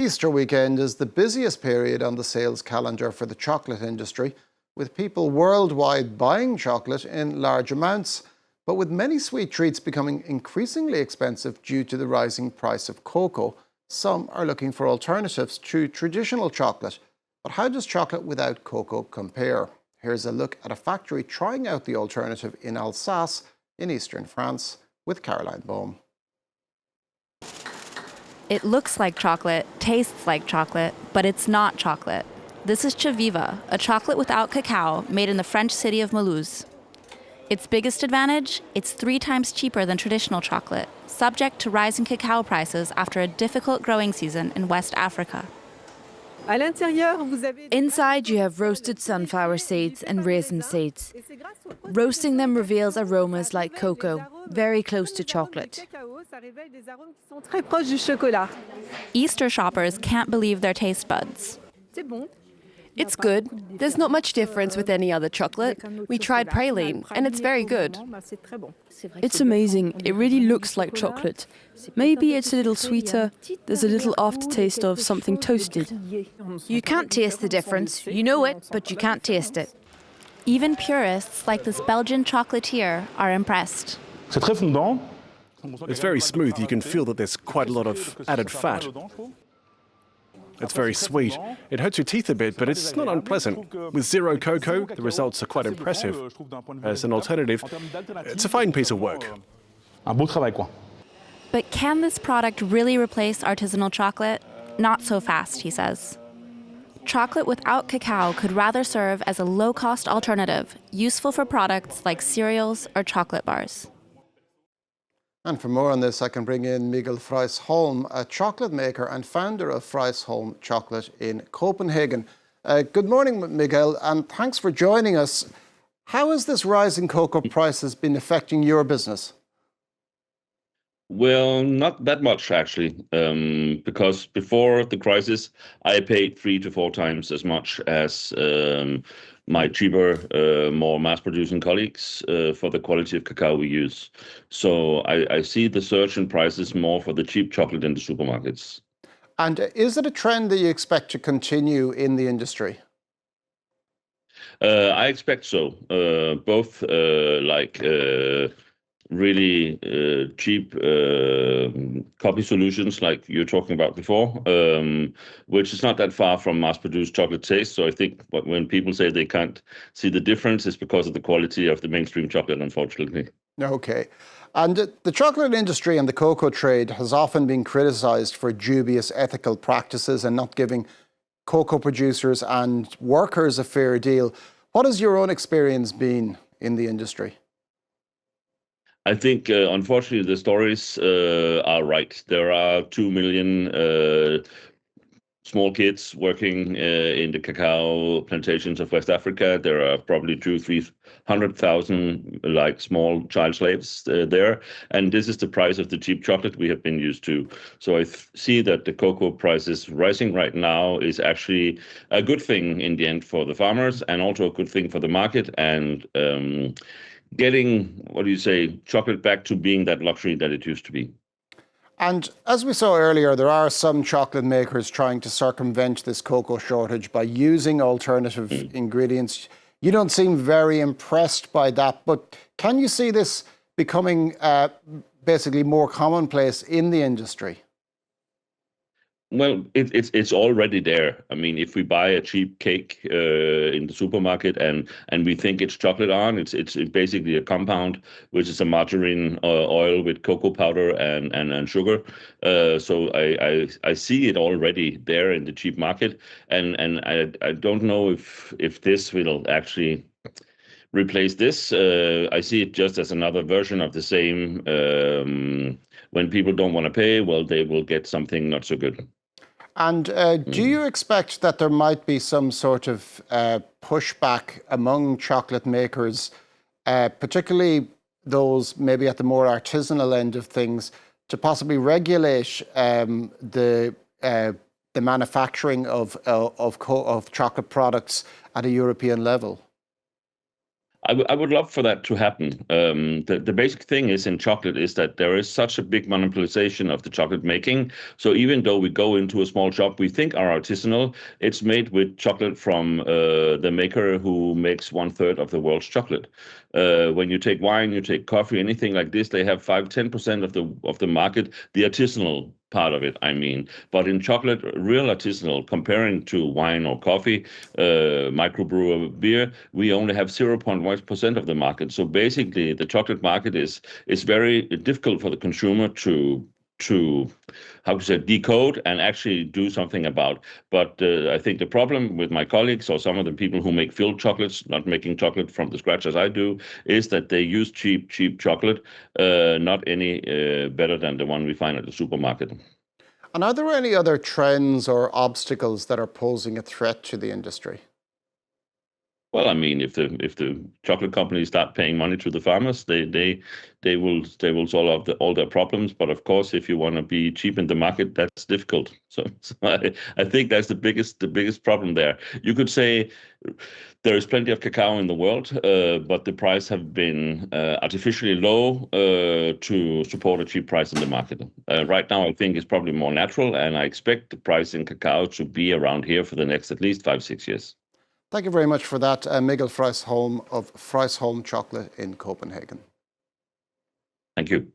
Easter weekend is the busiest period on the sales calendar for the chocolate industry, with people worldwide buying chocolate in large amounts, but with many sweet treats becoming increasingly expensive due to the rising price of cocoa, some are looking for alternatives to traditional chocolate. But how does chocolate without cocoa compare? Here's a look at a factory trying out the alternative in Alsace in eastern France with Caroline Bohm. It looks like chocolate, tastes like chocolate, but it's not chocolate. This is Chaviva, a chocolate without cacao made in the French city of Mulhouse. Its biggest advantage? It's 3 times cheaper than traditional chocolate, subject to rising cacao prices after a difficult growing season in West Africa. Inside you have roasted sunflower seeds and raisin seeds. Roasting them reveals aromas like cocoa, very close to chocolate. Easter shoppers can't believe their taste buds. It's good. There's not much difference with any other chocolate. We tried praline, and it's very good. It's amazing. It really looks like chocolate. Maybe it's a little sweeter. There's a little aftertaste of something toasted. You can't taste the difference. You know it, but you can't taste it. Even purists like this Belgian chocolatier are impressed. It's very smooth. You can feel that there's quite a lot of added fat. It's very sweet. It hurts your teeth a bit, but it's not unpleasant. With zero cocoa, the results are quite impressive. As an alternative, it's a fine piece of work. But can this product really replace artisanal chocolate? Not so fast, he says. Chocolate without cacao could rather serve as a low-cost alternative, useful for products like cereals or chocolate bars. And for more on this, I can bring in Mikkel Frils-Holm, a chocolate maker and founder of Frils-Holm Chocolate in Copenhagen. Good morning, Mikkel, and thanks for joining us. How has this rise in cocoa prices been affecting your business? Well, not that much, actually, because before the crisis, I paid 3 to 4 times as much as my cheaper, more mass-producing colleagues for the quality of cacao we use. So I see the surge in prices more for the cheap chocolate in the supermarkets. And is it a trend that you expect to continue in the industry? I expect so. Both really cheap copy solutions like you're talking about before, which is not that far from mass-produced chocolate taste. So I think when people say they can't see the difference, it's because of the quality of the mainstream chocolate, unfortunately. Okay. And the chocolate industry and the cocoa trade has often been criticized for dubious ethical practices and not giving cocoa producers and workers a fair deal. What has your own experience been in the industry? I think, unfortunately, the stories are right. There are 2 million small kids working in the cacao plantations of West Africa. There are probably 200,000-300,000 like small child slaves there, and this is the price of the cheap chocolate we have been used to. So I see that the cocoa prices rising right now is actually a good thing in the end for the farmers, and also a good thing for the market, and getting, chocolate back to being that luxury that it used to be. And as we saw earlier, there are some chocolate makers trying to circumvent this cocoa shortage by using alternative ingredients. You don't seem very impressed by that, but can you see this becoming basically more commonplace in the industry? Well, it's already there. I mean, if we buy a cheap cake in the supermarket and we think it's chocolate on, it's basically a compound, which is a margarine oil with cocoa powder and sugar. So I see it already there in the cheap market, and I don't know if this will actually replace this. I see it just as another version of the same. When people don't want to pay, well, they will get something not so good. And do you expect that there might be some sort of pushback among chocolate makers, particularly those maybe at the more artisanal end of things, to possibly regulate the manufacturing of chocolate products at a European level? I would love for that to happen. The basic thing is in chocolate is that there is such a big monopolization of the chocolate making. So even though we go into a small shop, we think are artisanal, it's made with chocolate from the maker who makes 1/3 of the world's chocolate. When you take wine, you take coffee, anything like this, they have 5-10% of the market, the artisanal part of it, I mean. But in chocolate, real artisanal, comparing to wine or coffee, microbrewer beer, we only have 0.1% of the market. So basically, the chocolate market is very difficult for the consumer to how to say, decode and actually do something about. But I think the problem with my colleagues or some of the people who make filled chocolates, not making chocolate from the scratch as I do, is that they use cheap chocolate, not any better than the one we find at the supermarket. And are there any other trends or obstacles that are posing a threat to the industry? Well, I mean, if the chocolate companies start paying money to the farmers, they will solve all their problems. But of course, if you want to be cheap in the market, that's difficult. So I think that's the biggest problem there. You could say there is plenty of cacao in the world, but the price have been artificially low to support a cheap price in the market. Right now, I think it's probably more natural, and I expect the price in cacao to be around here for the next at least 5-6 years. Thank you very much for that, Mikkel Frils-Holm of Frils-Holm Chocolate in Copenhagen. Thank you.